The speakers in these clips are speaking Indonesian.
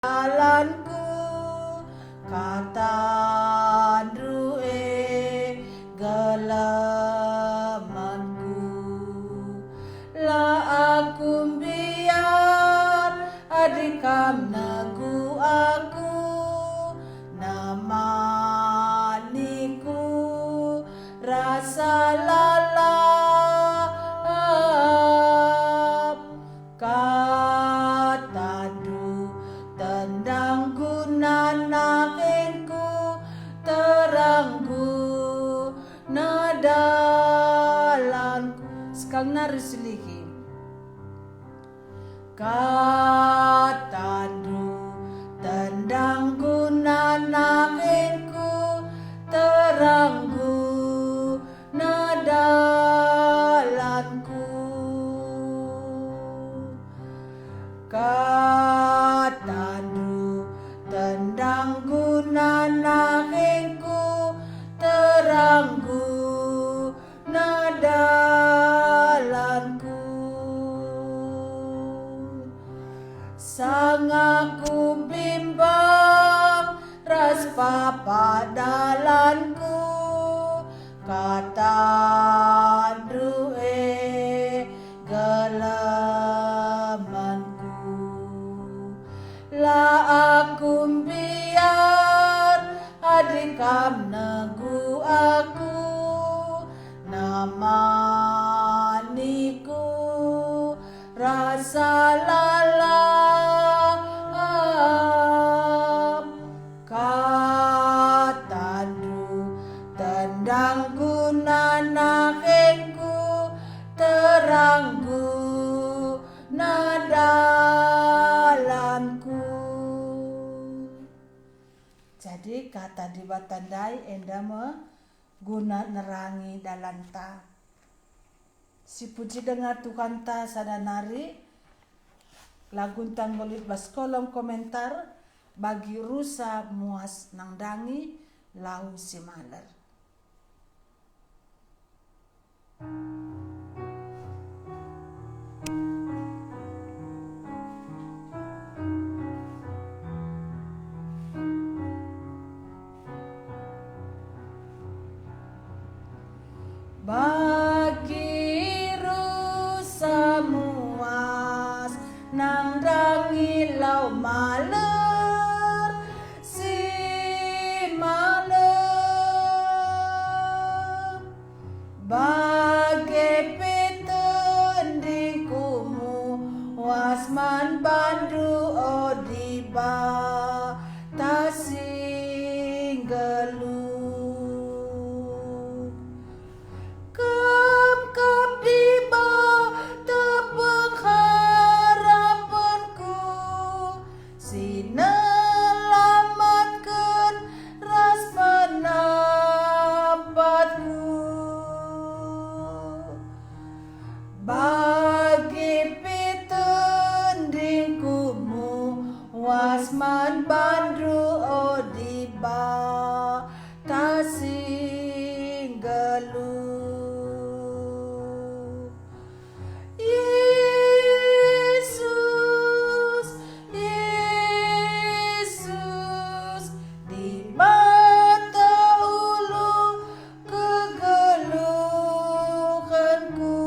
jalanku kata duwe gelamanku la aku biar adikam nagu aku namaniku rasa lalap katadu tendang gunanakinku teranggu nadalanku sekal narusiliki katadu tendang gunanakinku teranggu nadalanku katadu tendang gunanakinku teranggu nadalanku sang aku bimbang ras papadalanku kata duwe gelamanku la aku biar adikam nagu aku namaniku rasa lalap katadu tendang gunanakinku teranggu nadalanku. Jadi kata di batandai enda guna nerangi dalanta. Si puji dengar Tuhan ta sadanari lagun tanggolit bas kolom komentar bagi rusa muas nangdangi lau si maler. Bagi rusa muas nangdangi lau maler si maler bagi pitendikumu wasman bandu odiba tasinggelu bagi pitendikumu wasman bandru odiba tasinggelu Yesus Yesus di mata ulu kegeluhanku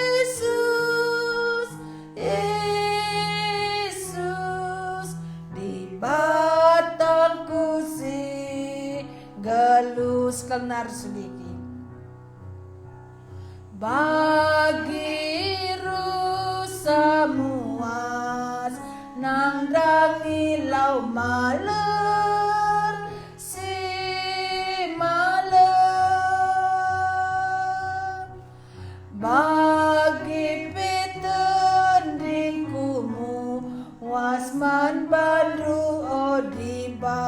Yesus Yesus di batangku si gelus kenar sedikit bagi rusa muas nangdangi lau maler si maler bagi pitendikumu wasman bandru odiba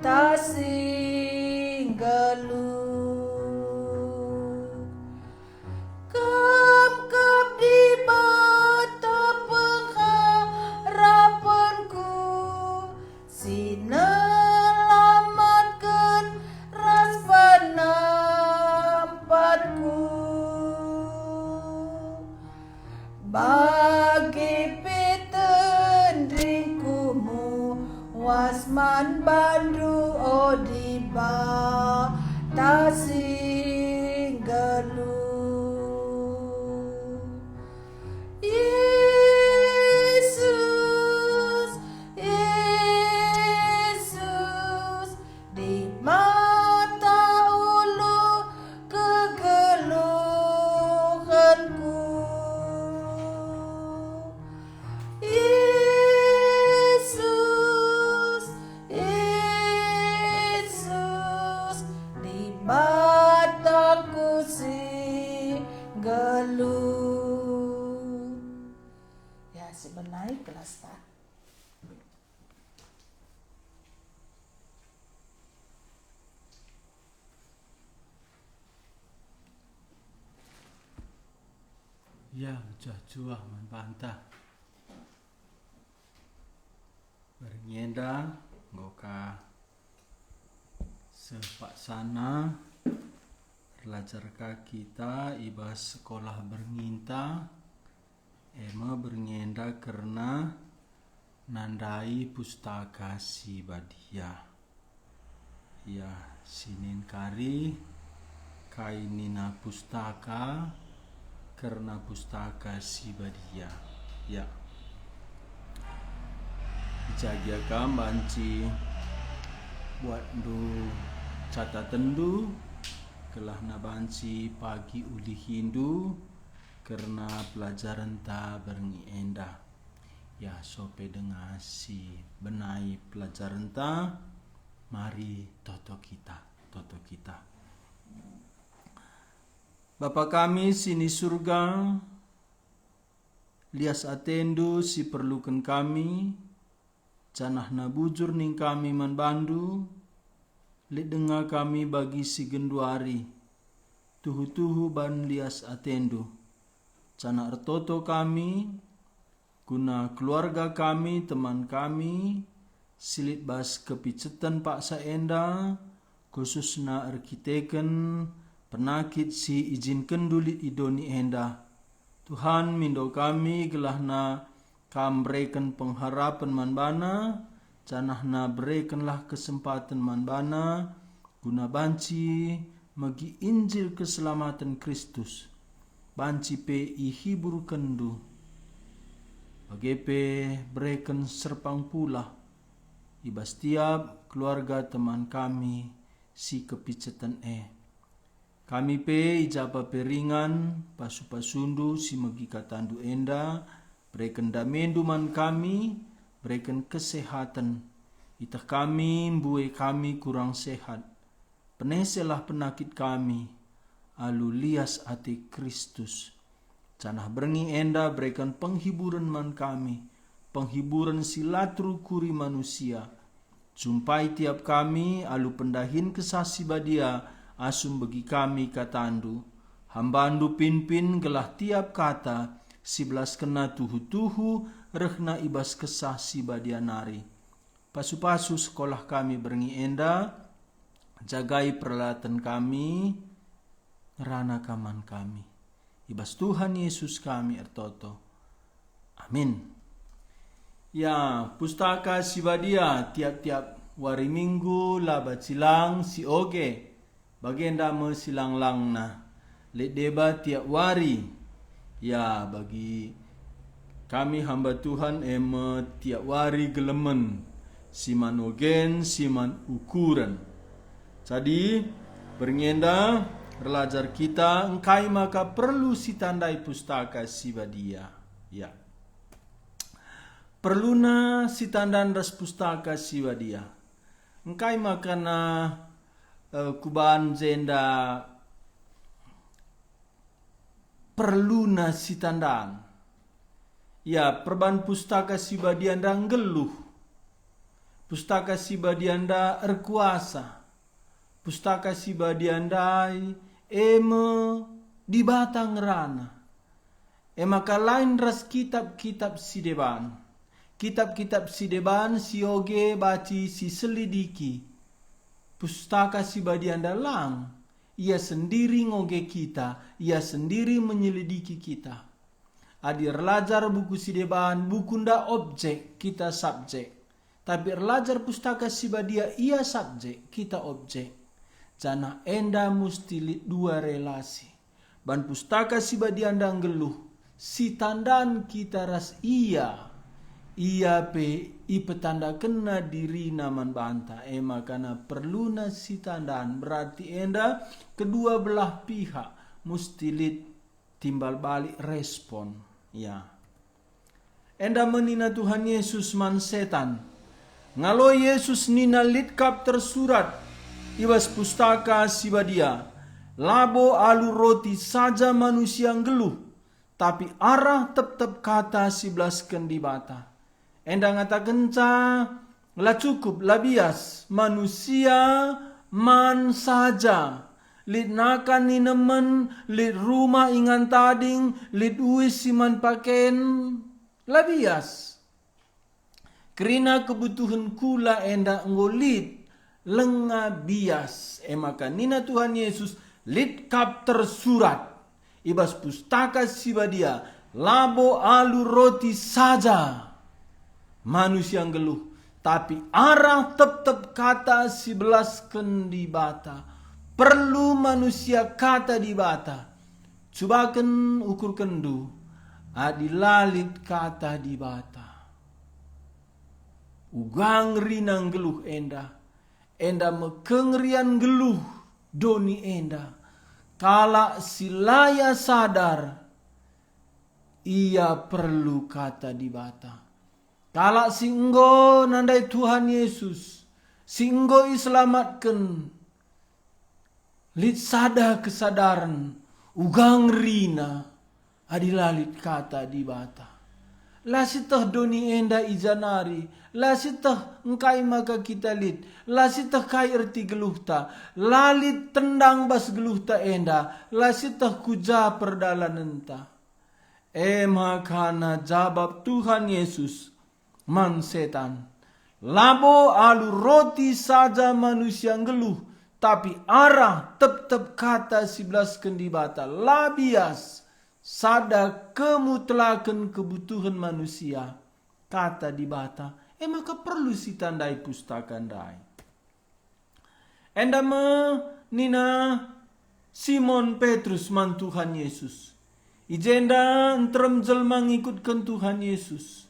tasinggelu di bata pengharapanku sinelamatkan ras penampatku bagi pitendringkumu wasman bandu odiba tasinggalu. Yesus, Yesus, di mata ulu kegeluhanku. Yesus, Yesus, di mataku si geluh. Ya, sebenarnya kelas tak. Ya, jua membantah. Bernyenda ngoka sepak sana belajar kita ibas sekolah bernginta ema bernyenda karena nandai pustaka si badia. Ya, sinin kari kainina pustaka karena pustaka si badia. Ya, jagiakam banci buat du catatan du kelah na banci pagi uli Hindu karena pelajaran ta berngi enda. Ya, sope dengan si benai pelajaran ta, mari toto kita. Bapa kami sini surga, lias atendu si perlukan kami, canah na bujur ning kami man bandu, li denga kami bagi si genduari, tuhu ban lias atendu, canah ertoto kami, guna keluarga kami, teman kami, silit bas kepicetan pak saenda, khususna arkiteken, penakit si izinkan dulit idoni enda. Tuhan mindo kami gelahna kambreken pengharapan manbana, canahna berekenlah kesempatan manbana, guna banci magi Injil keselamatan Kristus. Banci pe ihibur kendu. Bagepe bereken serpang pula. Ibas tiap keluarga teman kami si kepicetan Kami pe ijaba peringan pasu-pasundu si megi katandu enda, bereken damendu man kami, bereken kesehatan. Itah kami, mbue kami kurang sehat. Peneselah penakit kami, alu lias ati Kristus. Canah berengi enda berikan penghiburan man kami, penghiburan silatru kuri manusia. Jumpai tiap kami, alu pendahin kesasi badia, asum bagi kami katandu, hambandu pinpin gelah tiap kata, 11 kena tuhu-tuhu, rehna ibas kesah si badianari. Pasu-pasu sekolah kami berengi enda, jagai peralatan kami, ngerana kaman kami. Ibas Tuhan Yesus kami ertoto. Amin. Ya, pustaka si badia tiap-tiap wari minggu laba cilang si oge. Bagenda me silang lang na let deba tiap wari. Ya, bagi kami hamba Tuhan eme tiap wari gelemen siman ogen siman ukuran. Jadi berngenda belajar kita engkai maka perlu si tandai pustaka si badia. Ya, perluna si tandan ras pustaka si badia. Engkai maka na kubaan zenda perluna si tandang. Ya, perban pustaka si badianda ngeluh. Pustaka si badianda erkuasa. Pustaka si badianda eme di batang rana. Maka lain ras kitab-kitab si deban. Kitab-kitab si deban si oge baci si selidiki. Pustaka si badianda lang, ia sendiri ngoge kita, ia sendiri menyelidiki kita. Adi erlajar buku si deban, buku nda objek, kita subjek. Tapi erlajar pustaka si badia ia subjek, kita objek. Jana enda musti dua relasi. Ban pustaka si badia anda ngeluh, si tandan kita ras iya. Ia pe ipetanda kena diri naman banta. Makana perlu si tandaan. Berarti enda kedua belah pihak musti timbal balik respon. Ya. Enda menina Tuhan Yesus man setan. Ngalo Yesus nina litkap tersurat ibas pustaka sibadia. Labo alu roti saja manusia ngeluh. Tapi arah tetap kata 11 kendi bata. Enda ngata kenca la cukup la bias manusia man saja. Lid nakan ni nemen, lid rumah ingan tading, lid uis siman paken la bias. Kerina kebutuhan kula enda ngolit lenga bias. Maka nina Tuhan Yesus litkap tersurat ibas pustaka sibadia labo alu roti saja manusia ngeluh, tapi arah tetap kata 11 kendi bata. Perlu manusia kata di bata. Cobakan ukur kendu adilalit kata di bata. Ugang rinang geluh enda. Enda mekengrian geluh doni enda. Kala silaya sadar. Ia perlu kata di bata. Kala singgo nandai Tuhan Yesus. Singgo iselamatkan. Lit sada kesadaran. Ugang rina. Adilalit kata di bata. Lasitah doni enda ijanari. Lasitah engkai maka kita lit. Lasitah kai erti geluhta. Lalit tendang bas geluhta enda. Lasitah kuja perdalan enta. Makana jawab Tuhan Yesus. Man setan. Labo alu roti saja manusia ngeluh. Tapi arah tetap kata 11 kendi bata. Labias. Sada kemutlakan kebutuhan manusia. Kata di bata. Maka perlu si tandai pustaka ndai. Enda nina Simon Petrus man Tuhan Yesus. Ijenda entrem jelma ngikutkan Tuhan Yesus.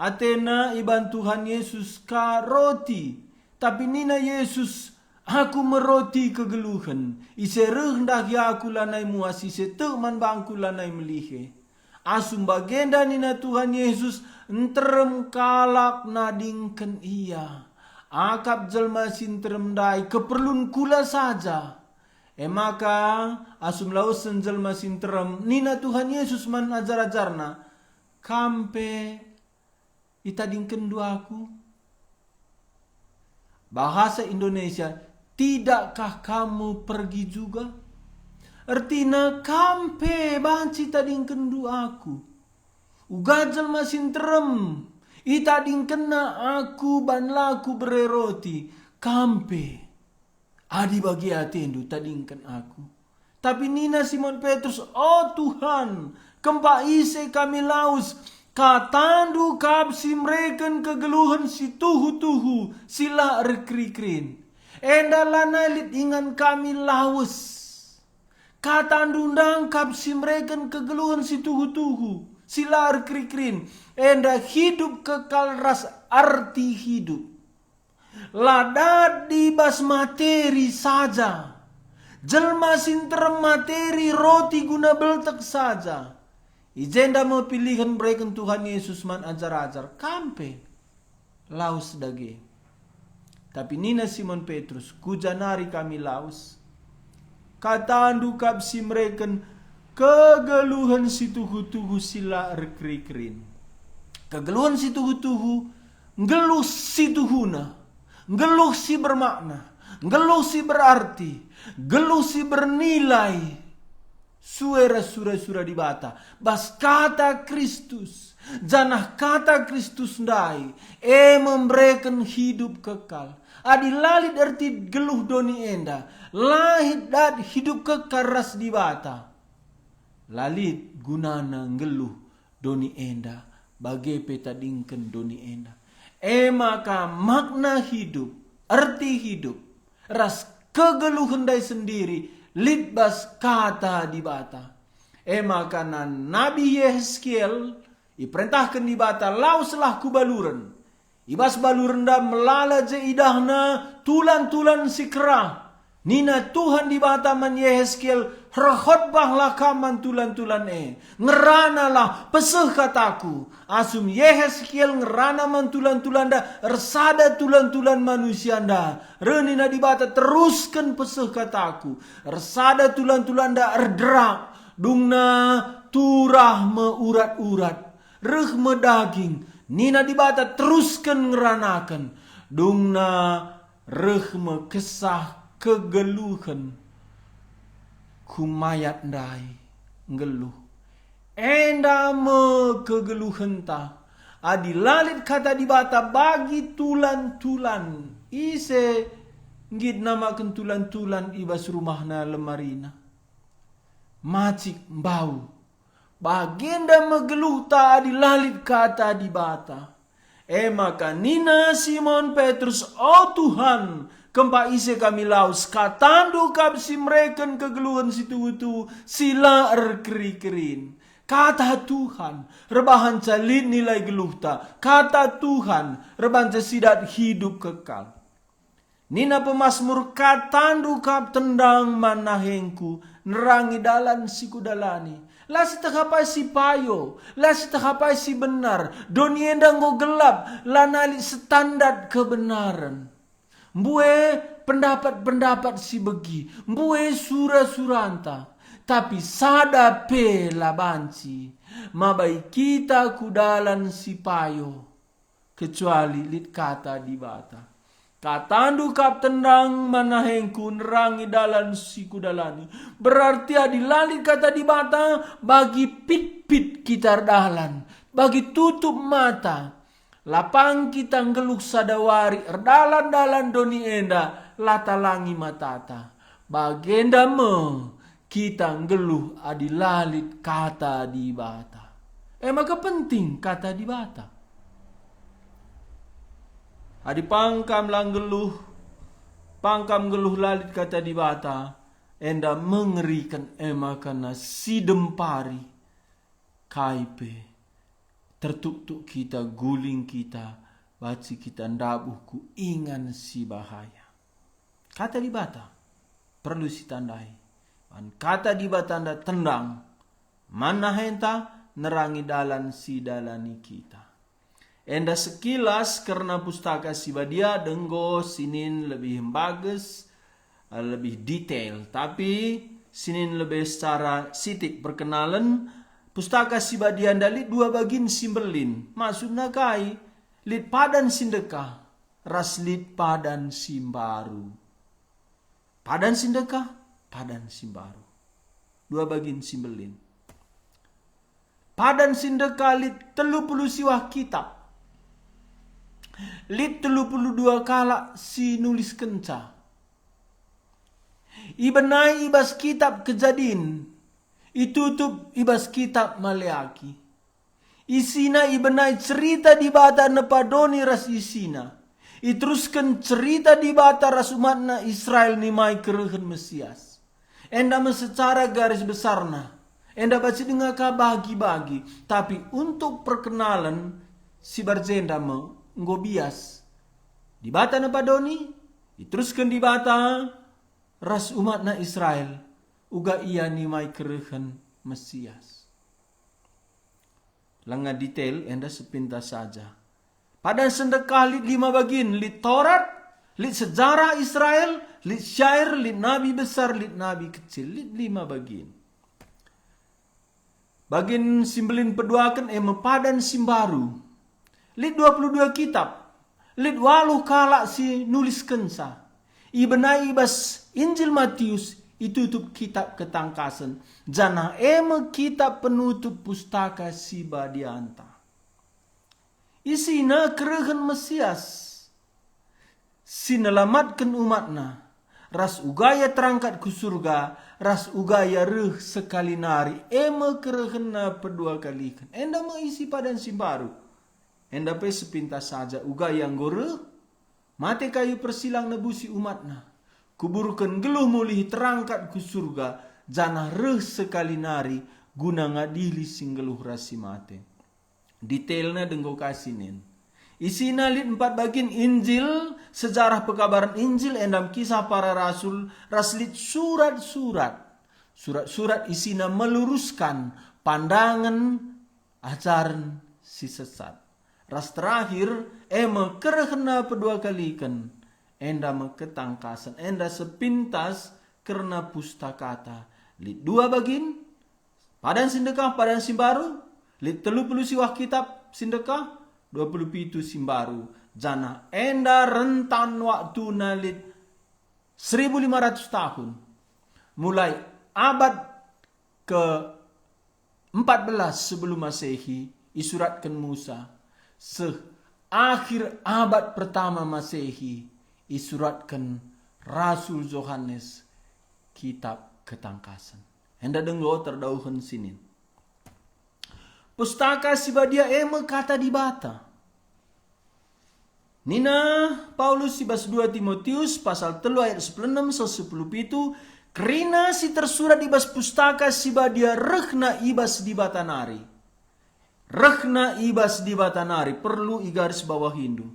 Atena iban Tuhan Yesus ka roti. Tapi nina Yesus, aku meroti kegeluhan. Ise rendah ya aku lanai muas. Ise teman bangku lanai melihe. Asum bagenda nina Tuhan Yesus. Entrem kalak nadingken ia. Akap jelma sinterem dai. Keperlun kula saja. Maka asum lausen jelma sinterem. Nina Tuhan Yesus man ajar-ajarna. Kampe itadingken duaku. Bahasa Indonesia. Tidakkah kamu pergi juga? Artina kampe banci tadingken duaku. Ugajal masin terem. Ita dingkena aku ban laku bereroti. Kampe. Adi bagi atendu tadingken aku. Tapi nina Simon Petrus. Oh Tuhan. Kempa ise kami laus. Katandu kapsi mereken kegeluhan si tuhu-tuhu. Sila rekrikrin. Enda lanalit ingan kami laus. Katandu nangkap si mereken kegeluhan si tuhu-tuhu. Silar krikrin. Enda hidup kekal ras arti hidup. Ladat dibas materi saja. Jelma sinterem materi roti guna beltek saja. Ijenda mau pilihan mereka Tuhan Yesus man ajar-ajar. Kampe. Laus dage. Tapi nina Simon Petrus. Kujanari kami laus. Katandu kapsi mereka kegeluhan si tuhu-tuhu sila rekrikrin. Kegeluhan si tuhu-tuhu. Ngeluh si tuhuna. Ngeluh si bermakna. Ngeluh si berarti. Ngeluh si bernilai. Suara-suara di bata. Bas kata Kristus. Janah kata Kristus ndai. Memberikan hidup kekal. Adi lalit arti geluh doni enda. Lahit dat hidup kekal ras di bata. Lalit gunana ngeluh doni enda. Bagai peta dingken doni enda. Maka makna hidup, arti hidup, ras kegeluhan dai sendiri, litbas kata di bata. Maka Nabi Yehezkiel iperintahkan di bata lauslah kubaluren. Ibas baluren da melala je idahna tulan-tulan sikra. Nina Tuhan di bata man Yehezkiel rahotbahlah kaman tulan-tulan ngerana lah peseh kataku. Asum Yehezkiel ngerana man tulan-tulan da ersada tulan-tulan manusia da. Renina di bata teruskan peseh kataku. Ersada tulan-tulan da erderak. Dungna turah me urat-urat. Reh me daging. Nina di bata teruskan ngeranakan. Dungna reh me kesah kegeluhan kumayat ndai ngeluh enda me kegeluhan ta adi lalit kata di bata bagi tulan-tulan ise ngid namakan tulan-tulan ibas rumahna lemarina macik bau bagenda megeluh ta adi lalit kata di bata maka nina Simon Petrus oh Tuhan kempa ise kami laus katandu kap si mereken kegeluhan situ itu sila keri-kerin. Kata Tuhan rebahan calit nilai geluhta. Kata Tuhan rebahan sidat hidup kekal. Nina pemasmur katandu kap tendang manahengku nerangi dalan siku dalani. Lah sitakapai si payo, lah sitakapai si benar. Donienda ngo gelap, lah nali standar kebenaran. Mbue pendapat-pendapat si begi. Mbue sura-suranta. Tapi sada pela banci. Mabai kita kudalan si payo. Kecuali lit kata di bata. Katandu kap tendang manahengku nerangi dalan si kudalani. Berarti adilalit kata di bata. Bagi pit-pit kita dalan. Bagi tutup mata. Lapang kita ngeluh sadawari erdalan-dalan doni enda latalangi matata. Bagenda me kita ngeluh adilalit kata di bata. Maka penting kata di bata. Adi pangkam lang geluh, pangkam geluh lalit kata di bata. Enda mengerikan makana si dempari kaipe. Tertuk-tuk kita, guling kita, baci kita ndabuhku ingan si bahaya. Kata di bata perlu si tandai. Kata di bata anda tendang. Mana henta nerangi dalan si dalani kita. Enda sekilas karena pustaka si badia denggo sinin lebih bagus, lebih detail. Tapi sinin lebih secara sitik perkenalan. Pustaka si badian dalit dua bagin simbelin. Maksudnya kai. Lit padan sindekah. Ras lit padan simbaru. Padan sindekah. Padan simbaru. Dua bagin simbelin. Padan sindekah lit 30 siwah kitab. Lit 32 kala si nulis kenca. Ibenai ibas kitab Kejadian. Itutup ibas kitab Maleaki. Isina ibenai cerita di bata nepadoni ras isina. Iteruskan cerita di bata ras umatna Israel nimai kerehen Mesias. Enda secara garis besarna. Enda baca dengar bagi-bagi. Tapi untuk perkenalan si barjenda nggobias. Di bata nepadoni. Iteruskan di bata ras umatna Israel. Uga ia nimai kerehen Mesias. Langa detail enda sepintas saja. Pada sedekah lit 5 bagin. Lit Taurat, lit sejarah Israel, lit syair, lit nabi besar, lit nabi kecil. Lit 5 bagin. Bagin simbelin peduakan mepadan simbaru. Lit 22 kitab. Lit 8 kala si nulis kensa. Ibenai ibas Injil Matius. Itutup kitab ketangkasan. Jana kitab penutup pustaka si badianta. Isina kerehen Mesias. Sinelamatkan umatna. ras ugaya terangkat ku surga, ras ugaya reh sekali nari, ema kerehena pedua kali kan. Enda mengisi padan simbaru. Enda pe sepintas saja ugaya gore, mate kayu persilang nebusi umatna. Kuburkan geluh mulih terangkat ku surga, janah reh sekali nari, guna ngadili singgeluh rasi mate. Detailnya dengko kasinin. Isina lit 4 bagian Injil, sejarah pekabaran Injil, endam kisah para rasul, raslit surat-surat. Surat-surat isina meluruskan pandangan ajaran si sesat. Ras terakhir, ema kerehena pedua kalikan, enda ketangkasan, enda sepintas karena pustakata. Lit 2 bagian, padan sindekah, padan simbaru, lit 30 siwah kitab sindekah, 27 simbaru. Jana enda rentan waktu nalit 1500 tahun. Mulai abad ke 14 sebelum Masehi isuratkan Musa. Akhir abad pertama Masehi isuratkan Rasul Yohanes kitab ketangkasan. Enda denggo terdauhan sinin. Pustaka sibadia ema kata di bata. Nina Paulus sibas 2 Timotius pasal 3 ayat 16 10 pitu. Kerina si tersurat ibas pustaka sibadia rehna ibas di batanari. Rehna ibas di batanari perlu igaris bawah Hindu.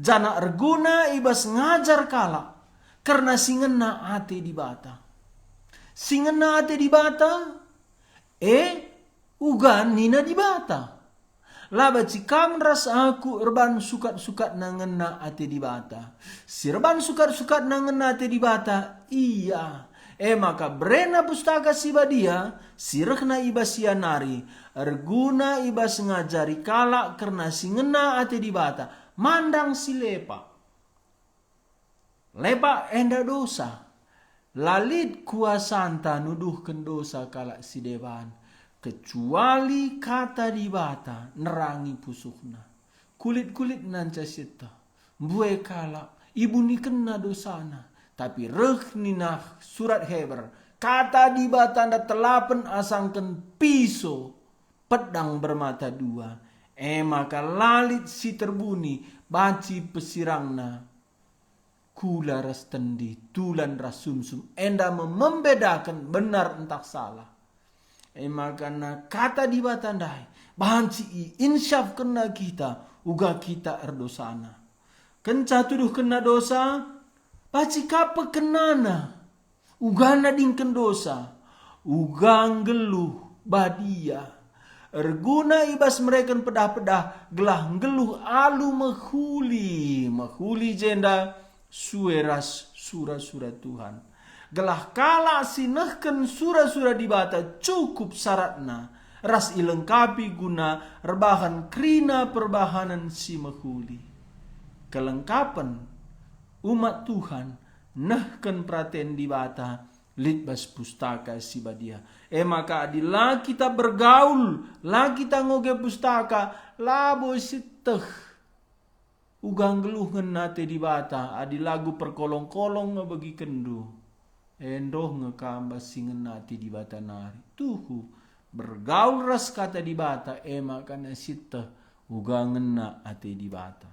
Jana erguna ibas ngajar kala karena singena ate di bata. Singena ate di bata ugan nina di bata. Laba cikang ras aku erban sukat-sukat nangena ate di bata. Sirban sukat-sukat nangena ate di bata. Iya. Maka brena pustaka sibadia sirehna ibas sianari. Erguna ibas ngajari kala karena singena ate di bata. Mandang si lepa. Lepa enda dosa. Lalit kuasanta nuduhkan dosa kala si dewan. Kecuali kata di bata nerangi pusukna. Kulit-kulit nanca sita. Bue kala ibu ni kena dosana. Tapi reh ninah surat Heber. Kata di bata anda telapen asangkan piso. Pedang bermata 2. Maka lalit si terbuni. Baci pesirangna. Kula ras tendi. Tulan ras sumsum. Enda membedakan benar entah salah. Makana kata di batandai bahanci insyaf kena kita uga kita erdosana. Kenca tuduh kena dosa baci kapa kenana uga nadingken dosa uga geluh badia erguna ibas mereka pedah-pedah gelah geluh alu mahuli jenda sueras surah-surah Tuhan. Gelah kala sinehken surah-surah di bata cukup syaratna. Ras ilengkapi guna rebahan krina perbahanan si mahuli. Kelengkapan umat Tuhan nehken praten di bata litbas pustaka si badia. Maka adilah kita bergaul, lah kita ngoge pustaka, labo siteh. Ugang geluh ngenate di bata, adi lagu perkolong-kolong ngebagi kendu. Endoh ngekamba singenati di bata nari. Tuhu bergaul ras kata di bata makana sita uga ngena ate di bata.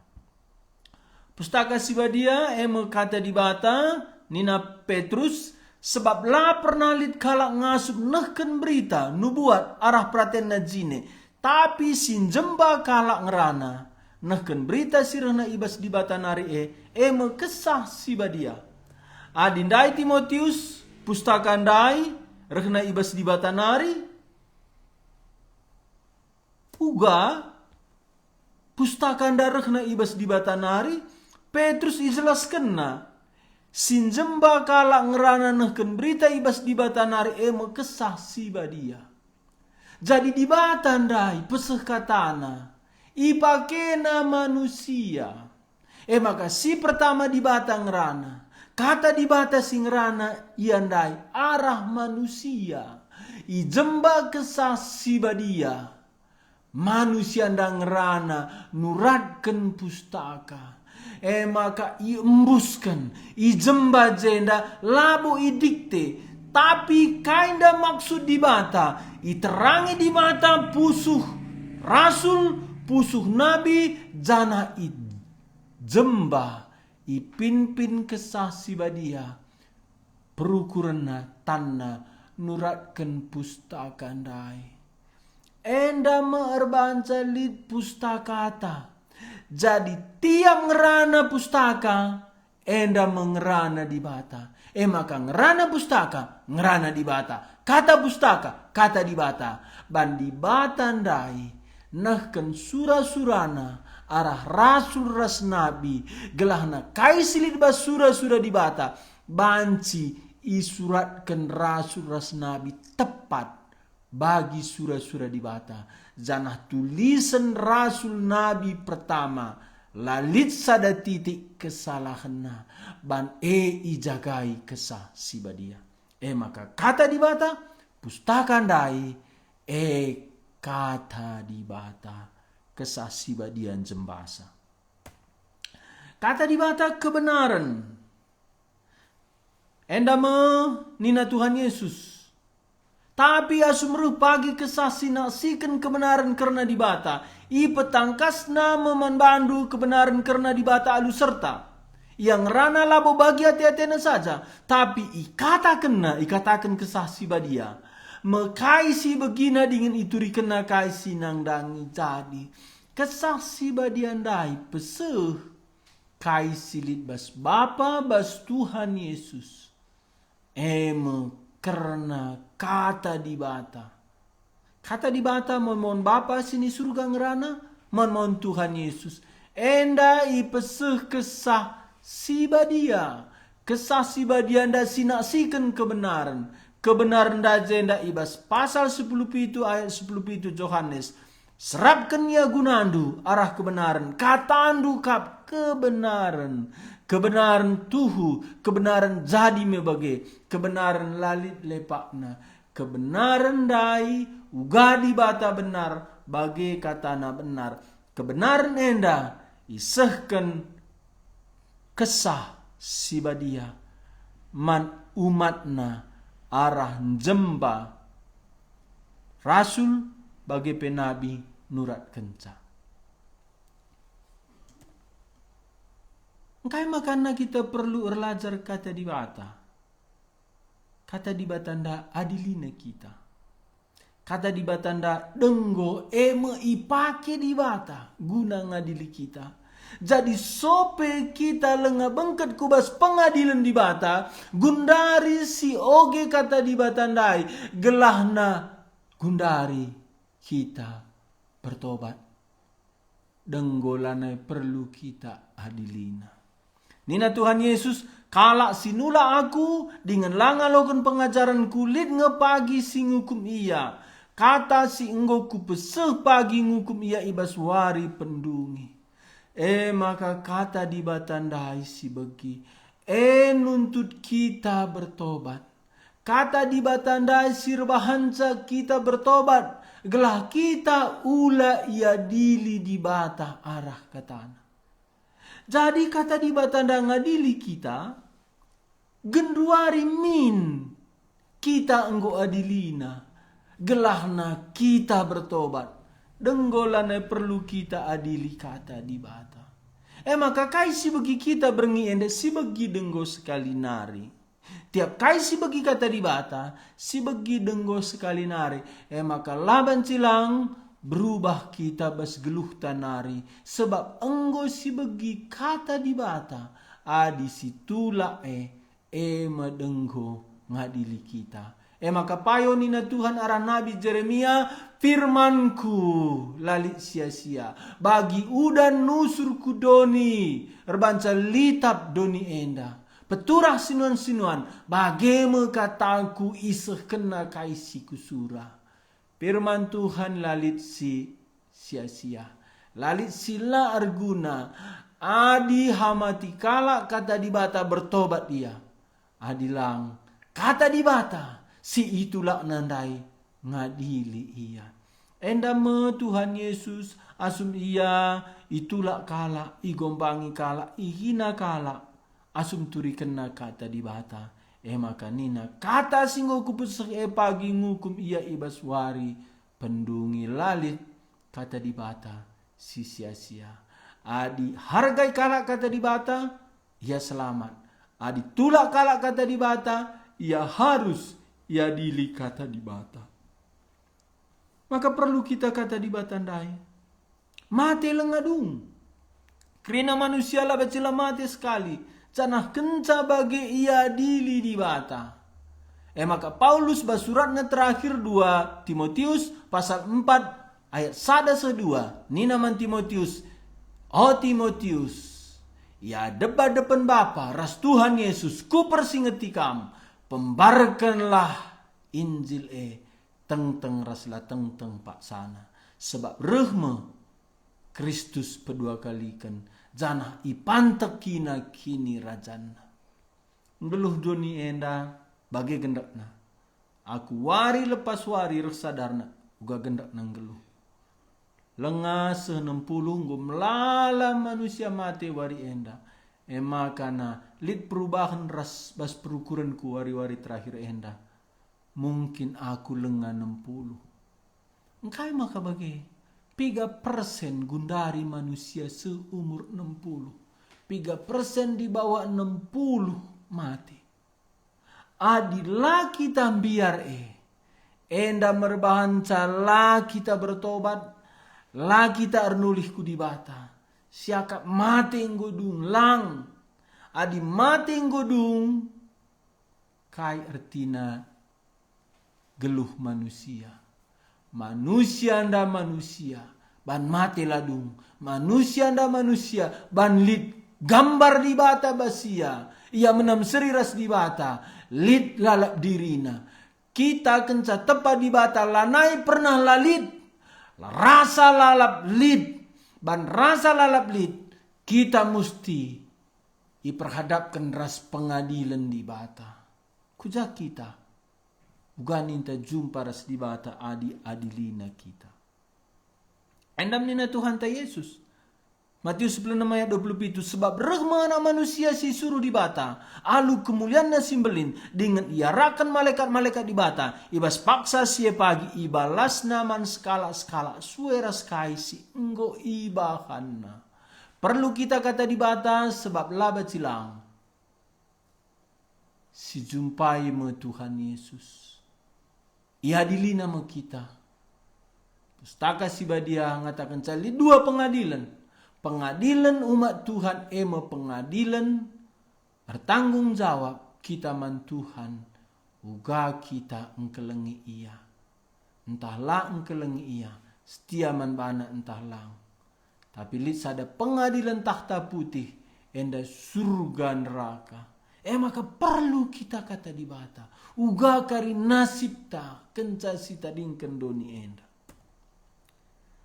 Pustaka sibadia kata di bata nina Petrus sebab lah pernah lit kalak ngasup nehken berita nubuat arah praten najine tapi sinjemba kalak ngerana nehken berita sirana ibas di bata nari kesah sibadia. Adindai Timotius pustaka andai rehna ibas di batanari uga pustaka andai rehna ibas di batanari Petrus ijelaskan sinjemba kala ngerana nehken berita ibas di batanari kesah si badia. Jadi di batandai peseh katana ipakena manusia maka si pertama di bata ngerana kata di bata singrana iandai arah manusia. Ijemba kesah sibadia. Manusia ndang ngerana nuratken pustaka. Maka iembuskan, ijemba jenda, labu idikte. Tapi kainda maksud di bata, iterangi di mata pusuh rasul, pusuh nabi, jana jemba, ipin-pin kesah sibadia. Perukuranna tanna nuratkan pustaka andai. Enda merbanca lid pustakata. Jadi tiap ngerana pustaka, enda mengerana di bata. Maka ngerana pustaka, ngerana di bata. Kata pustaka, kata di bata. Bandi bata andai, nahkan surah-surana, arah rasul ras nabi, gelahna kaisilid bas surah-surah di bata. Banci isuratkan rasul ras nabi tepat bagi surah-surah di bata. Janah tulisan rasul nabi pertama, lalit sada titik kesalahanna, ban ijagai kesah sibadia. Maka kata di bata, pustaka andai, kata di bata, kesah sibadian jembasa. Kata di bata kebenaran. Enda nina Tuhan Yesus. Tapi asumruh pagi kesasi naksikan kebenaran karena di bata. I petangkasna memanbandu kebenaran karena di bata alu serta. Yang rana labo bagi hati-hatiana saja. Tapi ikatakan kesasi badia. Mekaisi begina dengan ituri kena kaisi nang dangi jadi. Kesasi badia ndai peseh. Kaisi litbas Bapa bas Tuhan Yesus. Karena kata di bata. Kata di bata mohon Bapa sini surga ngerana. Mohon Tuhan Yesus. Enda ipeseh kesah sibadia. Kesah sibadia anda sinaksikan kebenaran. Kebenaran da jenda ibas pasal 10 itu ayat 10 itu Yohanes. Serapkan ya gunandu arah kebenaran. Katandu kap kebenaran. Kebenaran tuhu. Kebenaran jadi mebage. Kebenaran lalit lepakna. Kebenaran dai ugadi bata benar. Bagi katana benar. Kebenaran enda isehkan kesah sibadia. Man umatna arah jemba. Rasul bagi penabi nurat kenca. Engkai makanya kita perlu belajar kata di bata. Kata di batanda adilina kita. Kata di batanda denggo ipake di bata guna ngadili kita. Jadi sope kita lengah bengket kubas pengadilan di bata. Gundari si oge kata di batandai. Gelahna gundari kita bertobat. Denggolanai perlu kita adilina. Nina Tuhan Yesus, kalak sinula aku dengan langalokan pengajaran kulit ngepagi si ngukum iya. Kata si enggo ku peseh pagi ngukum iya ibas wari pendungi. Maka kata di batandai si begi. Nuntut kita bertobat. Kata di batandai si rebahanca kita bertobat. Gelah kita ula ia dili di bata arah katana. Jadi kata di batanda ngadili kita, genduari min kita enggo adilina, gelahna kita bertobat, denggolana perlu kita adili kata di bata. Maka kai si bagi kita berengi ende si bagi denggo sekali nari. Tiap kai si bagi kata di bata, si bagi denggo sekali nari. Maka laban cilang, berubah kita bas geluh tanari. Sebab enggo si begi kata di bata. Adi situla madenggo ngadili kita. Maka payo nina Tuhan arah Nabi Jeremia. Firmanku lalit sia-sia. Bagi udan nusur kudoni. Erbanca litap doni enda. Peturah sinuan-sinuan. Bageme kataku iseh kena kaisi kusura. Firman Tuhan lalit si sia-sia. Lalit sila arguna. Adi hamati kalak kata di bata bertobat dia. Adilang kata di bata. Si itulah nandai ngadili ia. Enda me Tuhan Yesus asum ia itulak kala, igombangi kala, ihina kala, asum turi kena kata di bata. Maka nina kata singgo kupusek pagi ngukum ia ibas wari, pendungi lalit kata di bata si sia-sia. Adi hargai kala kata di bata, ia selamat. Adi tulak kala kata di bata, ia harus ia dili kata di bata. Maka perlu kita kata di batandai. Mati lengadung. Kerana manusia lah bacila mati sekali. Canah kenca bagi ia dili di bata. Maka Paulus basuratnya terakhir 2 Timotius pasal 4 ayat 1-2. Nina man Timotius. Oh Timotius. Ya depan Bapa ras Tuhan Yesus ku persingeti kam. Pembarkanlah Injil teng raslah teng pak sana. Sebab rehme Kristus pedua kalikan. Janah ipantek kini rajana. Ngeluh doni enda bagi gendakna. Aku wari lepas wari reksadarna. Uga gendakna ngeluh. Lengah 60 ngum lala manusia mati wari enda. Makana lid perubahan ras bas perukuranku wari-wari terakhir enda. Mungkin aku lengah 60. Engkai maka bagi 3% gundari manusia seumur 60. 3% di bawah 60 mati. Adilah kita biar enda merbahanca lah kita bertobat. Lah kita ernulihku di bata. Siakap mati nggodung lang. Adi mati nggodung. Kai artina geluh manusia. Manusia nda manusia. Ban mati ladung. Manusia nda manusia. Ban lid gambar di bata basia. Ia menam seriras di bata. Lid lalap dirina. Kita kenca tepa di bata. Lanai pernah lalid. Rasa lalap lid. Ban rasa lalap lid. Kita mesti diperhadapkan ras pengadilan di bata. Kuja kita. Bukan inta jumpa ras di bata adilina kita. Endam nina Tuhan ta Yesus. Matius 10 ayat 27. Sebab rehmana manusia si suruh di bata. Alu kemuliaan simbelin. Dengan iarakan malaikat-malaikat di bata. Ibas paksa sie pagi. Ibalas naman skala-skala. Sueras kai si enggo ibahanna. Perlu kita kata di bata. Sebab laba cilang. Si jumpai me Tuhan Yesus. Iadili nama kita. Pustaka Sibadia ngatakan cali 2 pengadilan. Pengadilan umat Tuhan pengadilan bertanggung jawab kita man Tuhan. Uga kita engkelengi ia. Entahlah engkelengi ia. Setia man bana entahlah. Tapi lihat ada pengadilan takhta putih. Enda surga neraka. Maka perlu kita kata di bata. Uga kari nasib ta kenca sita dingken doni enda.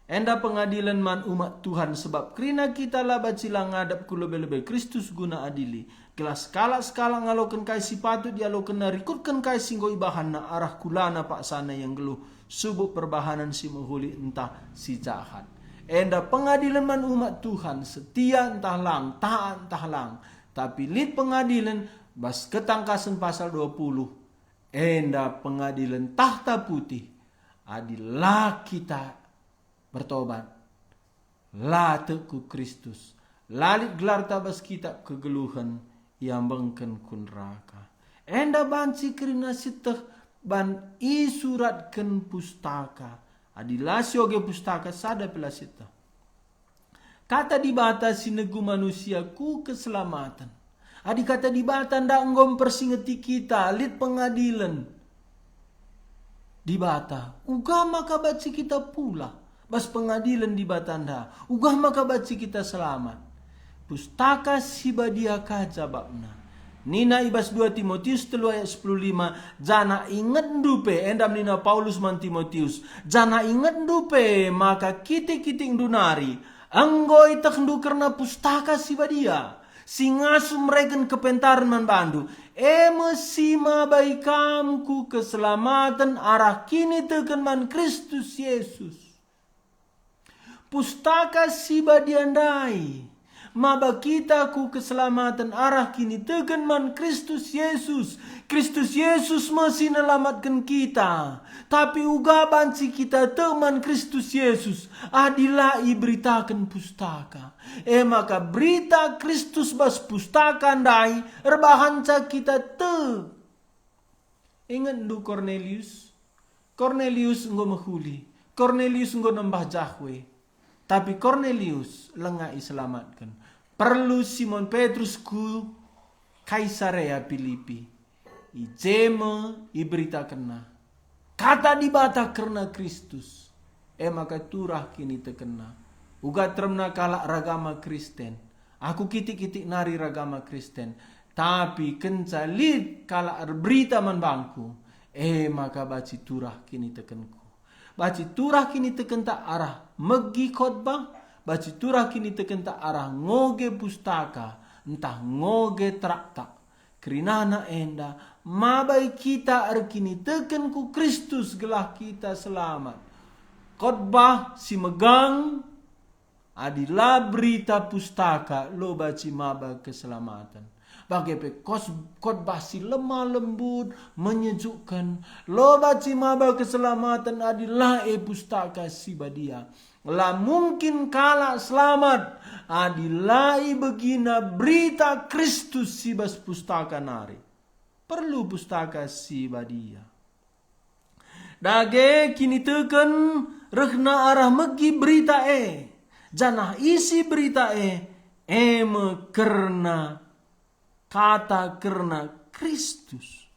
Enda pengadilan man umat Tuhan sebab kerina kita lah bacila ngadap ku lebih-lebih Kristus guna adili. Kelas skala ngaloken kai si patut dialoken na rikutkan kai singgo ibahan na arah kulana pak sana yang geluh. Subuk perbahanan si menghuli entah si jahat. Enda pengadilan man umat Tuhan setia entah lang, taat entah lang. Tapi lid pengadilan bas ketangkasan pasal 20. Enda pengadilan tahta putih. Adilah kita bertobat. La teku Kristus. Lalit gelar tabas kitab kegeluhan yang bengken kun neraka. Enda banci kerina siteh ban isuratkan pustaka. Adilah sioge pustaka sada pela siteh. Kata di bata sinegu manusia ku keselamatan. Adi kata di bata ndak enggom persingeti kita. Lid pengadilan. Di bata. Uga maka baci kita pula. Bas pengadilan di bata ndak. Uga maka baci kita selamat. Pustaka Sibadia kaja babna. Nina ibas 2 Timotius 3 ayat 15. Jana ingat dupe. Endam nina Paulus man Timotius. Jana ingat dupe. Maka kiting dunari. Anggoy takndu karena pustaka Sibadia. Singasum regen kepentaran man bandu. Mesima baikamku keselamatan arah kini teken man Kristus Yesus. pustaka siba diandai. Maba kita ku keselamatan arah kini tekan man Kristus Yesus. Kristus Yesus masih nelamatkan kita. Tapi uga banci kita teman Kristus Yesus. Adilah iberitakan pustaka. Maka berita Kristus bas pustaka ndai. Erbahanca kita te. Ingat du Cornelius. Cornelius enggo mahuli. Cornelius enggo nambah jahwe. Tapi Cornelius lengah iselamatkan. Perlu Simon Petrus ku Kaisarea Filipi. Ijeme iberita kena. Kata dibata karena Kristus. Maka turah kini terkena. Uga termna kalak ragama Kristen. Aku kitik-kitik nari ragama Kristen. Tapi kencalit kalak berita man bangku. Maka baci turah kini tekenku. Baci turah kini teken tak arah megi khotbah. Baci turah kini teken tak arah ngoge pustaka. Entah ngoge traktak. Kerinana enda. Mabai kita kini teken ku Kristus gelah kita selamat. Khotbah si megang. Adilah berita pustaka. Lo baci maba keselamatan. Bagai khotbah si lemah lembut, menyejukkan. Lo baci maba keselamatan adilah pustaka si badia. Lah mungkin kala selamat adilah begina berita Kristus si bas pustaka nari. Perlu pustaka si badia. Dage kini teken rehna arah megi berita Janah isi berita eme kerna kata karena Kristus.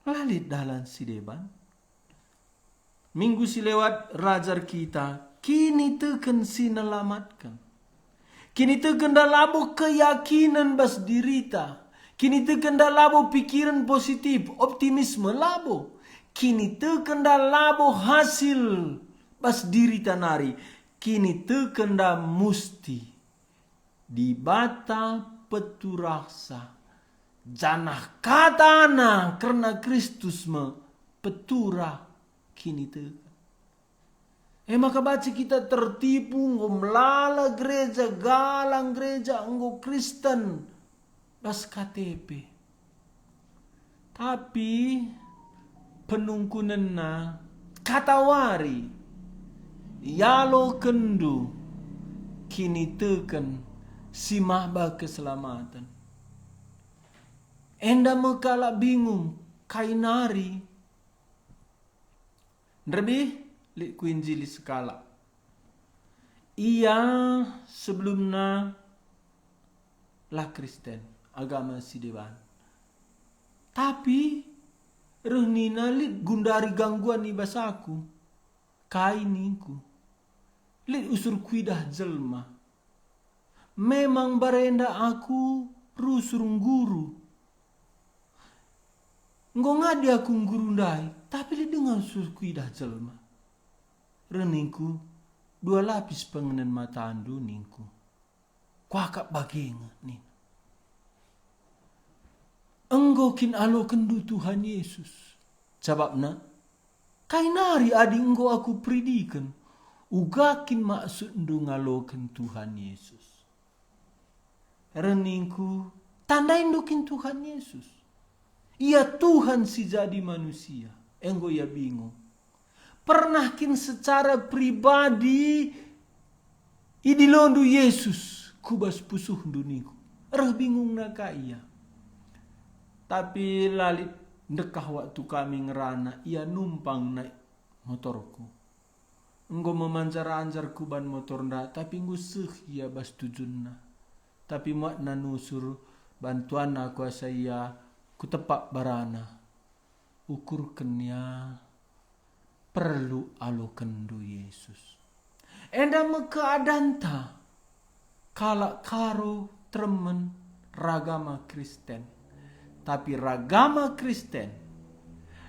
Lalit dalam si deban. Minggu si lewat rajar kita. Kini teken si nelamatkan. Kini teken dah labo keyakinan bas dirita. Kini teken dah labo pikiran positif. Optimisme labo. Kini teken dah labo hasil bas dirita nari. Kini teken dah musti. Dibata peturahsa. Janah katana karena Kristus me peturah kini teken. Maka baca kita tertipu ngomlala gereja, galang gereja, enggo Kristen bas KTP. Tapi penungkunan na katawari yalo kendu kini teken si mahba keselamatan. Enda mekala bingung kainari. Lebih li kuinjili sekala. Ia sebelumnya lah Kristen, agama si dewan. Tapi rehnina li gundari gangguan ni basaku. Kainiku. Li usur kuidah jelma. Memang barenda aku rusur guru. Ngadi aku guru ndai, tapi li dengan usur kuidah jelma. Reningku dua lapis pengenan mata andu ningku. Kuakak bagenga nih. Enggo kin alo kendu Tuhan Yesus. Cababna kainari adi enggo aku pridikan. Ugakin maksud ndu ngaloken Tuhan Yesus. Reningku tandain dukin Tuhan Yesus. Ia Tuhan si jadi manusia. Enggo ya bingung. Pernahkin secara pribadi idilondu Yesus kubas pusuh duniku. Bingung naka iya. Tapi lalit dekah waktu kami ngerana ia numpang naik motorku. Enggo memancar-ancar kuban motor nda tapi nguseuh ia bas tujunna. Tapi makna nusur bantuan aku saya ku tepak barana. Ukurkan ya perlu alo kendu Yesus. Enda keadanta kalak karo tremen ragama Kristen. Tapi ragama Kristen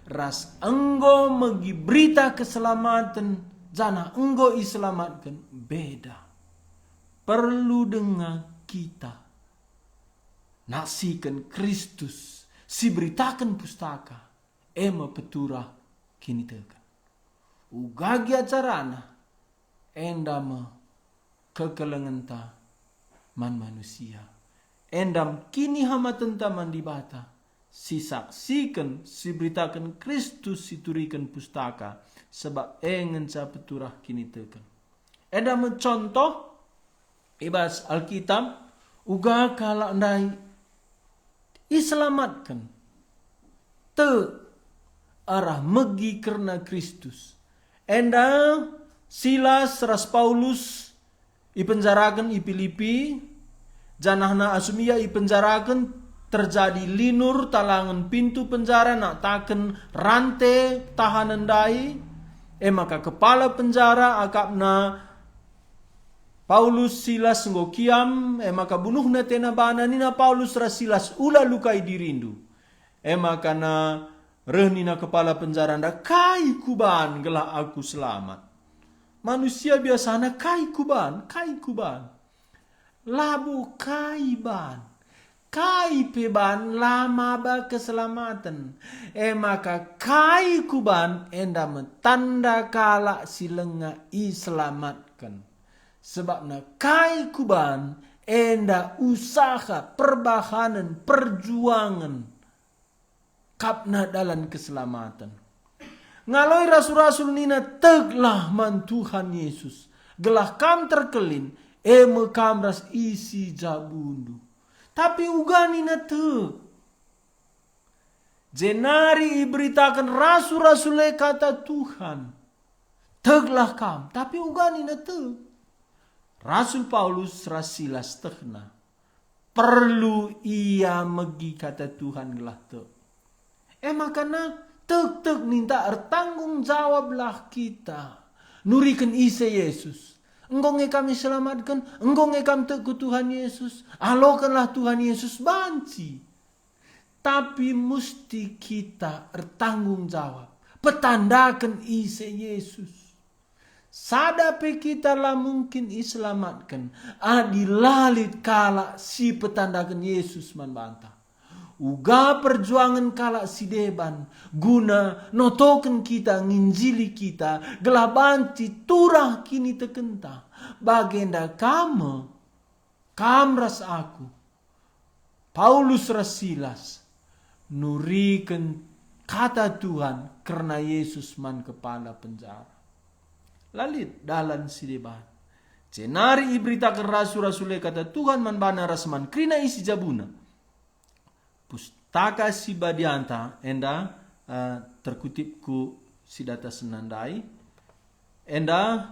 ras enggo megi berita keselamatan jana enggo iselamatkan beda. Perlu dengan kita nasikan Kristus si beritakan pustaka ema peturah kini tekan. ugagi acarana endam kekelengenta man manusia. Endam kini hamatan taman di bata. Si saksikan, si beritakan Kristus, si turikan pustaka. Sebab engen sa peturah kini teken. Endam contoh, ibas Alkitab, uga kalak ndai iselamatkan. Te arah megi karena Kristus. Enda Silas ras Paulus ipenjarakan i Filipi, janahna Asumia ipenjarakan, terjadi linur talangan pintu penjara nak taken rantai tahanan dai. Maka kepala penjara akapna Paulus Silas nggokiam, maka bunuhna tena bana nina Paulus ras Silas ula lukai dirindu. Maka na rehnina kepala penjara nda kai kuban gelah aku selamat. Manusia biasanya kai kuban. Labu kai ban. Kai peban lama ba keselamatan. Maka kai kuban enda metanda kala silenga iselamatkan. Sebabna kai kuban enda usaha perbahanan perjuangan kapna dalam keselamatan. Ngaloi rasul-rasul nina teglah man Tuhan Yesus. Gelah kam terkelin kam ras isi jabundu. Tapi ugani na te. Jenari iberitakan rasul-rasul kata Tuhan. Teglah kam. Tapi ugani na te. Rasul Paulus ras Silas tehna. Perlu ia megi kata Tuhan gelah te. Makana tek minta tanggung jawablah kita. Nurikan isa Yesus. Engkau kami selamatkan, engkau kami ke Tuhan Yesus. Alokanlah Tuhan Yesus banci. Tapi mesti kita bertanggung jawab. Petandakan isa Yesus. Sadape kita lah mungkin iselamatkan. Adilalit kala si petandakan Yesus man bantah. Uga perjuangan kala si deban guna notoken kita nginjili kita gelabanti turah kini tekenta bagenda kamras aku Paulus ras Silas nuriken kata Tuhan karena Yesus man kepala penjara lalit dalan si deban cenari iberitakan rasul-rasul kata Tuhan man bana rasman krina isi jabuna. Pustaka si Badianta enda terkutip ku si data senandai enda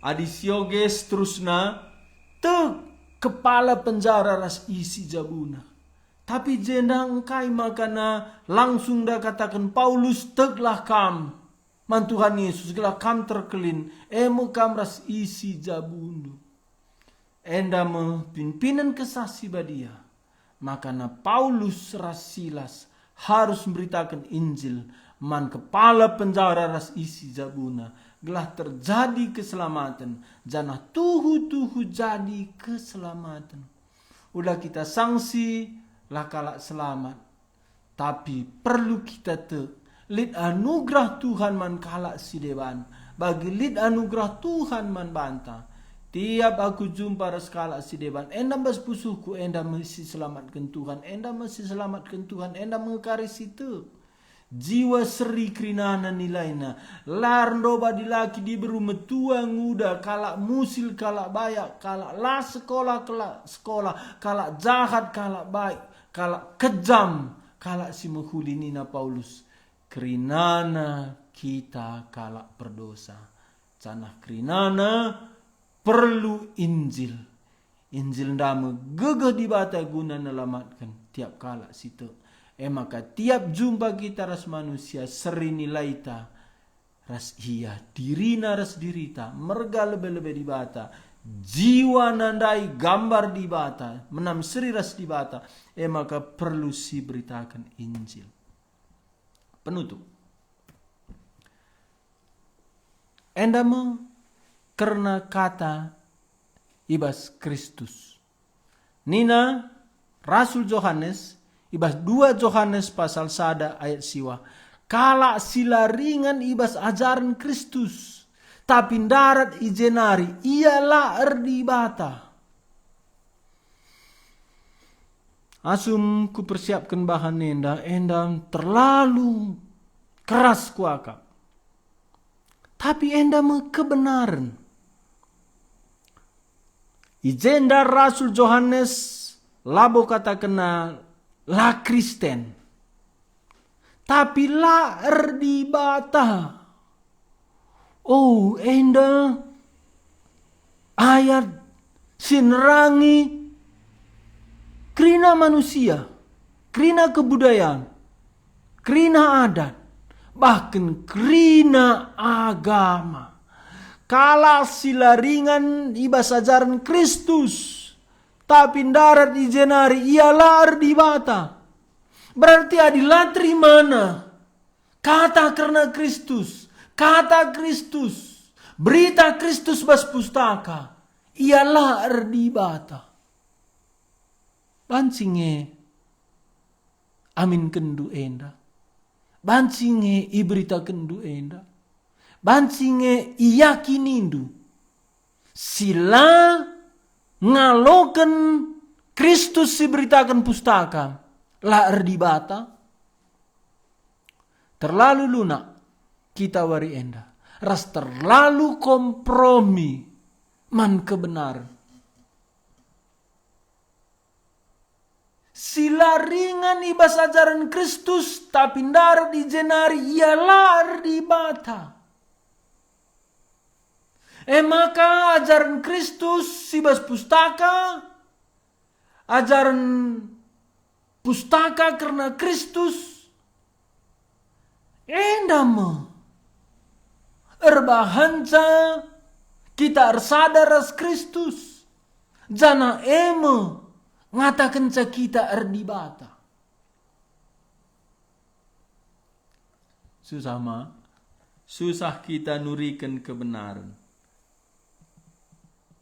adisioges terusna te kepala penjara ras isi jabuna. Tapi jenda engkai makana langsung dah katakan Paulus teglah kam. Man Tuhan Yesus gelah kam terkelin. Kam ras isi jabundu. Enda pimpinan kesasi badia. Makana Paulus ras Silas harus memberitakan Injil. Man kepala penjara ras isi jabuna. Gelah terjadi keselamatan. Janah tuhu jadi keselamatan. Udah kita sanksi lah kalak selamat. Tapi perlu kita lid anugerah Tuhan man kalak si deban. Bagi lid anugerah Tuhan man banta. Tiap aku jumpa ras kalak si deban. Enda bas pusuhku enda mesti selamatkan Tuhan. Enda mesti selamatkan Tuhan. Enda mengkaris itu. Jiwa seri krinana nilaina. Larndo badilaki diberu metua nguda. Kalak musil kalak bayak. Kalak lah sekolah kalak sekolah. Kalak jahat kalak baik. Kalak kejam, kalak si menghulinina Paulus. Kerinana kita kalak berdosa. Canah kerinana perlu Injil. Injil ndama gegeh di bata guna nelamatkan tiap kalak situ. Maka tiap jumpa kita ras manusia seri nilaita. Ras iya dirina ras dirita. Merga lebih-lebih di bata. Jiwa nandai gambar di bata. Menam seri ras di bata. Maka perlu si beritakan Injil. Penutup. Endama karena kata ibas Kristus. Nina Rasul Yohanes ibas 2 Yohanes pasal 1 ayat siwa. Kala silaringan ibas ajaran Kristus, tapi darat ijenari ialah erdibata. Asum ku persiapkan bahan enda terlalu keras kuakap. Tapi enda me kebenaran. Ijenda Rasul Yohanes labo kata kena la Kristen. Tapi la erdibata. Oh, enda ayat sinerangi krina manusia, krina kebudayaan, krina adat, bahkan krina agama. Kala silaringan ibas ajaran Kristus, tapi darat ijenari ialah erdibata. Berarti adilah terimana kata karena Kristus, kata Kristus, berita Kristus bas pustaka, ialah erdibata. Bancinge amin kendu enda. Bancinge iberita kendu enda. Bancinge iyakinindu. Sila ngaloken Kristus diberitakan pustaka. La erdibata. Terlalu lunak kita wari enda. Ras terlalu kompromi man kebenaran. Silaringan ibas ajaran Kristus, tapi darat ijenari ialah erdibata. Maka ajaran Kristus ibas pustaka, ajaran pustaka karena Kristus, endama erbahanca kita ersadar as Kristus, jana ema ngatakan kita erdibata. Susah kita nurikan kebenaran.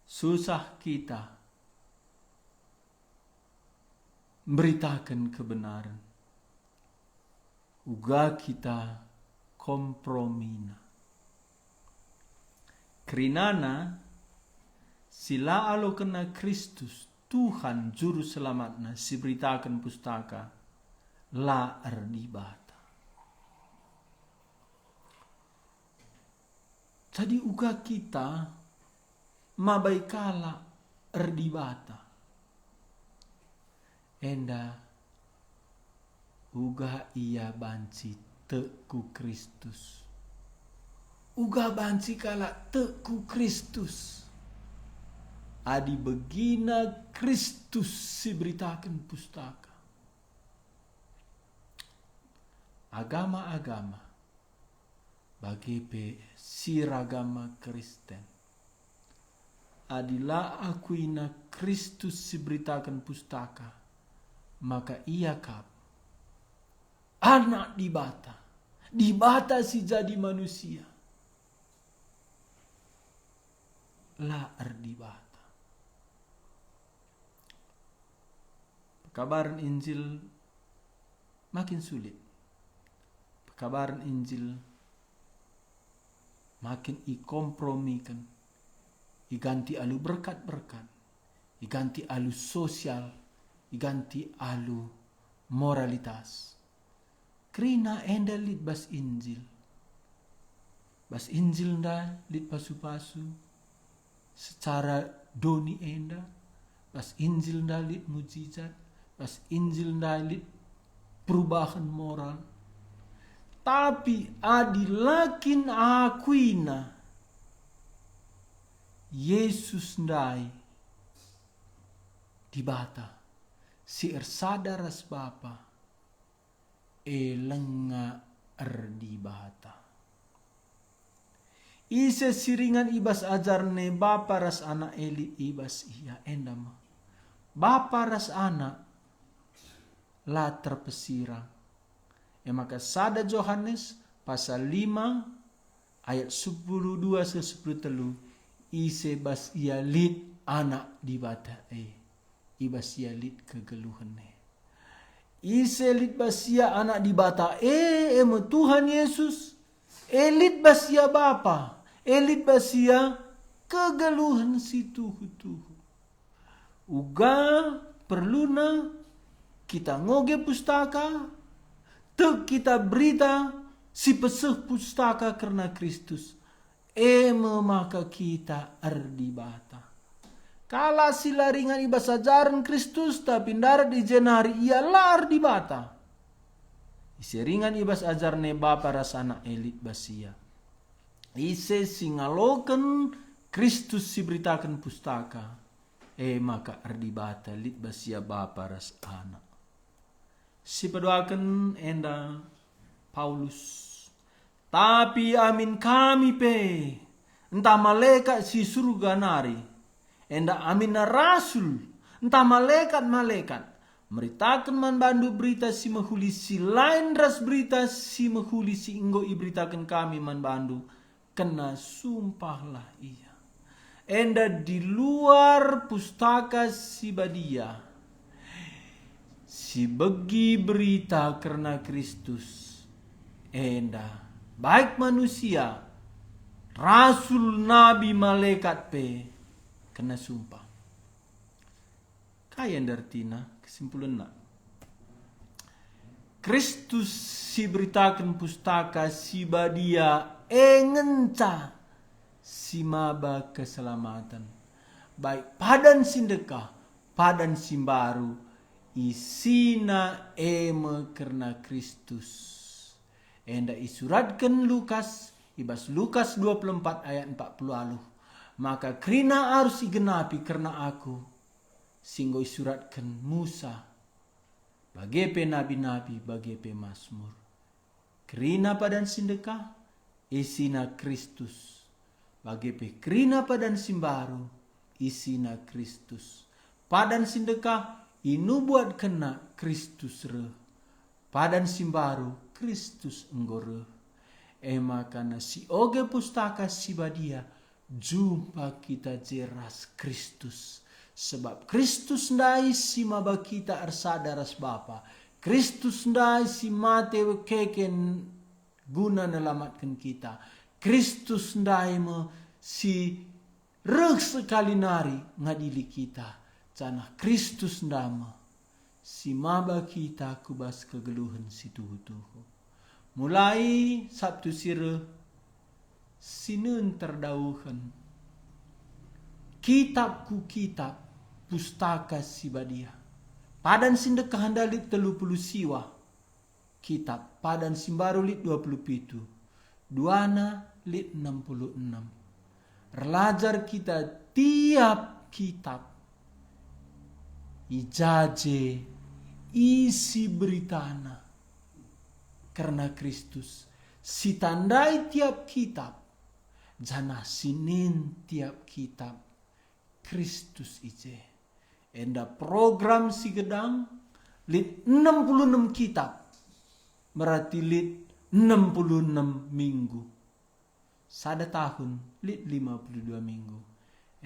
Susah kita beritakan kebenaran. Uga kita kompromina. Krinana sila alo kena Kristus Tuhan juru selamatna si beritakan pustaka la erdibata. Jadi uga kita mabaikala erdibata. Enda uga ia banci teku Kristus. Uga banci kala teku Kristus. Adi begina Kristus si beritakan pustaka. Agama-agama bagi siragama Kristen. Adilah akuina Kristus si beritakan pustaka. Maka ia kap anak dibata. Dibata si jadi manusia. La erdibata. Kabaran Injil makin sulit. Kabaran Injil makin ikompromikan. Iganti alu berkat-berkat. Iganti alu sosial. Iganti alu moralitas. Krina enda lit bas Injil. Bas Injil nda lit pasu-pasu. Secara doni enda. Bas Injil nda lit mujizat. Bas Injil nda lit perubahan moral. Tapi adilakin akuina Yesus ndai dibata si ersadaras Bapa elenga erdibata. Ise siringan ibas ajarne Bapa ras anak eli ibas iya endama. Bapa ras anak la terpesirang. Maka sada Yohanes pasal 5 ayat 12 ke 10 ise bas ia lit anak di bata ibasia lit kegeluhan ise lit basia anak di bata emo Tuhan Yesus elit basia Bapa elit basia kegeluhan si tuhu uga perluna kita ngoge pustaka te kita berita si peseh pustaka karena Kristus maka kita ardi bata kala sila ringan ibas ajaran Kristus tapi ndara di jenari ia lar di bata ise ringan ibas ajarne Bapa rasana elit basia ise singaloken Kristus si beritakan pustaka maka ardi bata lit basia Bapa ras anak si pedoakan enda Paulus tapi amin kami pe entah malaikat si surga nari enda amin na rasul entah malaikat meritakan man bandu berita si mahuli si lain ras berita si mahuli si inggo iberitakan kami man bandu kena sumpahlah ia enda di luar pustaka si badia si begi berita karena Kristus enda baik manusia rasul nabi malaikat pe kena sumpah kaya dartina kesimpulan nak Kristus si beritakan pustaka si badia ngenca si maba keselamatan baik padan sindekah padan simbaru isina karena Kristus enda isuratkan Lukas ibas Lukas 24 ayat 40 maka krina harus igenapi karena aku singgo isuratkan Musa bagepe nabi-nabi bagepe Mazmur krina padan sindekah isina Kristus bagepe krina padan simbaru isina Kristus padan sindekah inu buat kena Kristus padan simbaru Kristus enggore makana si oge pustaka si badia jumpa kita jelas Kristus sebab Kristus ndai si maba kita arsada ras Bapa Kristus ndai si mate keken guna nelamatkan kita Kristus ndai si reg sekali nari ngadili kita cana Kristus ndama si maba kita kubas kegeluhan si tuhu-tuhu mulai Sabtu sire sinun terdauhan kitab pustaka si badia padan sindekah handalit 30 siwa kitab padan simbaru lit 27 duana lit 66 relajar kita tiap kitab ijaje isi beritana karena Kristus si tandai tiap kitab jana sinin tiap kitab Kristus ije enda program si gedang lit 66 kitab berarti lit 66 minggu sada tahun lit 52 minggu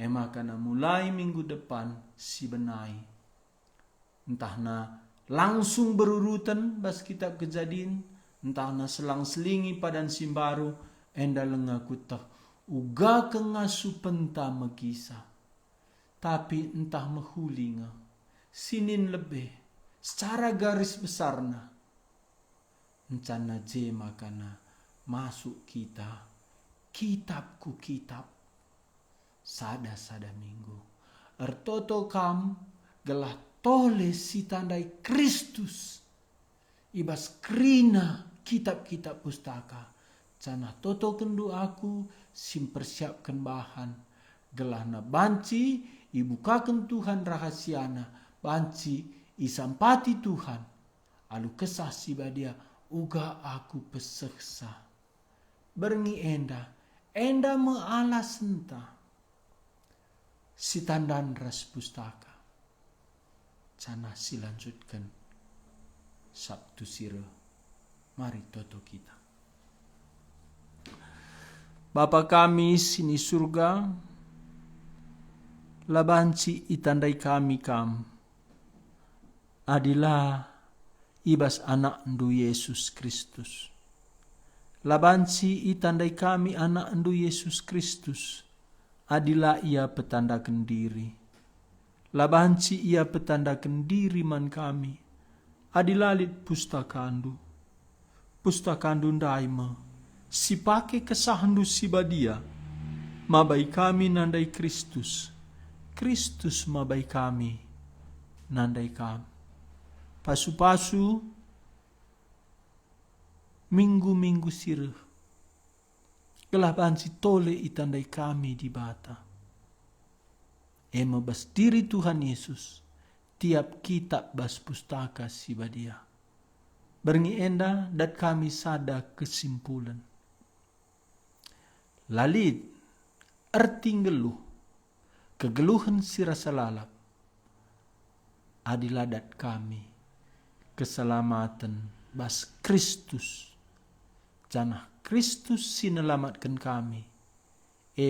makana mulai minggu depan si benai entahna langsung berurutan bas kitab Kejadian entahna selang-selingi padan simbaru enda lengaku tah uga kengasu penta megisa tapi entah mehulinga sinin lebih secara garis besarna encana je makana masuk kita kitabku kitab sada minggu ertoto kam gelah tole si tandai Kristus ibas krina kitab-kitab pustaka cana toto kendu aku simpersiapkan bahan gelahna banci ibukakan Tuhan rahasiana banci isampati Tuhan alu kesah si badia uga aku peseksa berngi enda mealas entah si tandan ras pustaka cana silanjutkan Sabtu sire mari toto kita Bapa kami sini surga labanci itandai kami kam. Adilah ibas anak ndu Yesus Kristus. Labanci itandai kami anak ndu Yesus Kristus. Adilah ia petandakan diri. Labanci ia petandakan diri man kami. Adilalit pustakandu. Pustakandu ndaima. Sipake kesahandu sibadia. Mabai kami nandai Kristus. Kristus mabai kami nandai kami. Pasu-pasu minggu-minggu sirih. Kelabansi tole itandai kami di bata. Ema bas diri Tuhan Yesus. Tiap kitab bas pustaka sibadia. Berngi enda dat kami sada kesimpulan. Lalit erti ngeluh. Kegeluhan si rasa lalap. Adilah dat kami. Keselamatan bas Kristus. Janah Kristus sinelamatkan kami.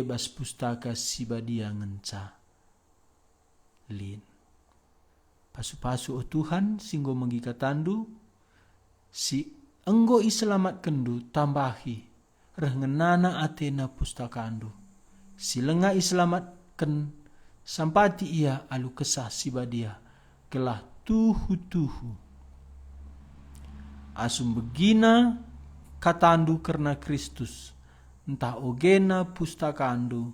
Bas pustaka sibadia ngenca. Lin. Pasu-pasu o Tuhan singgo mengikatandu. Si enggo iselamatkan du tambahi. Rengenana atena pustakandu. Si lenga iselamatkan sampati ia alu kesah sibadia. Kelah tuhu-tuhu. Asum begina katandu karena Kristus. Entah ogena pustakandu.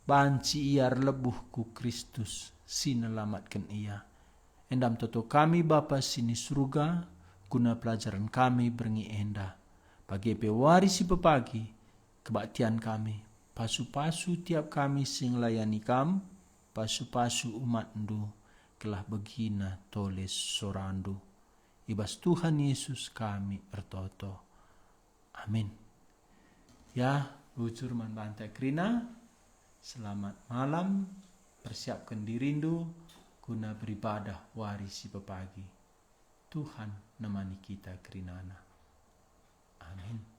Banci iar lebuh ku Kristus. Sinelamatkan ia. Endam toto kami Bapa sini surga. Guna pelajaran kami berngi enda. Bagi pewari si pepagi. Kebaktian kami. Pasu-pasu tiap kami sing layani kam. Pasu-pasu umat ndu. Kelah begina toles sorandu. Ibas Tuhan Yesus kami ertoto. Amin. Ya, bujur man bantai krina. Selamat malam. Persiapkan dirindu guna beribadah warisi pepagi. Tuhan nemani kita kerinana. Amin.